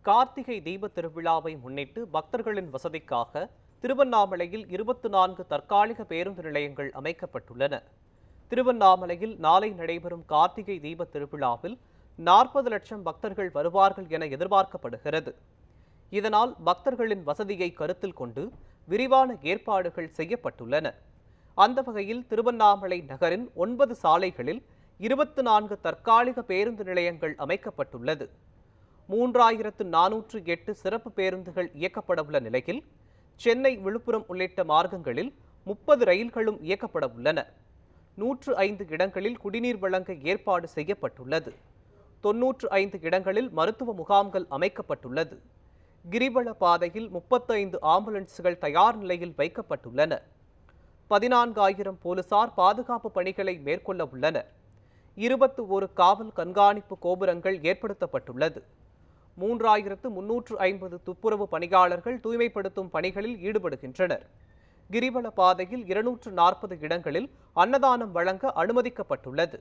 கார்த்திகை தீப திருவிழாவை முன்னிட்டு பக்தர்களின் வசதிக்காக திருவண்ணாமலையில் 24 தற்காலிக பேருந்து நிலையங்கள் அமைக்கப்பட்டுள்ளன. திருவண்ணாமலையில் நாளை நடைபெறும் கார்த்திகை தீப திருவிழாவில் 40 லட்சம் பக்தர்கள் வருவார்கள் என எதிர்பார்க்கப்படுகிறது. இதனால் பக்தர்களின் வசதியை கருத்தில் கொண்டு விரிவான ஏற்பாடுகள் செய்யப்பட்டுள்ளன. அந்த வகையில் திருவண்ணாமலை நகரின் 9 சாலைகளில் 24 தற்காலிக பேருந்து நிலையங்கள் அமைக்கப்பட்டுள்ளது. 3408 சிறப்பு பேருந்துகள் இயக்கப்படவுள்ள நிலையில் சென்னை, விழுப்புரம் உள்ளிட்ட மார்க்கங்களில் 30 ரயில்களும் இயக்கப்பட உள்ளன. 105 இடங்களில் குடிநீர் வழங்க ஏற்பாடு செய்யப்பட்டுள்ளது. 95 இடங்களில் மருத்துவ முகாம்கள் அமைக்கப்பட்டுள்ளது. கிரிவல பாதையில் 35 ஆம்புலன்ஸ்கள் தயார் நிலையில் வைக்கப்பட்டுள்ளன. 14,000 போலீசார் பாதுகாப்பு பணிகளை மேற்கொள்ள உள்ளனர். 21 காவல் கண்காணிப்பு கோபுரங்கள் ஏற்படுத்தப்பட்டுள்ளது. 3,350 துப்புரவு பணியாளர்கள் தூய்மைப்படுத்தும் பணிகளில் ஈடுபடுகின்றனர். கிரிவல பாதையில் 240 இடங்களில் அன்னதானம் வழங்க அனுமதிக்கப்பட்டுள்ளது.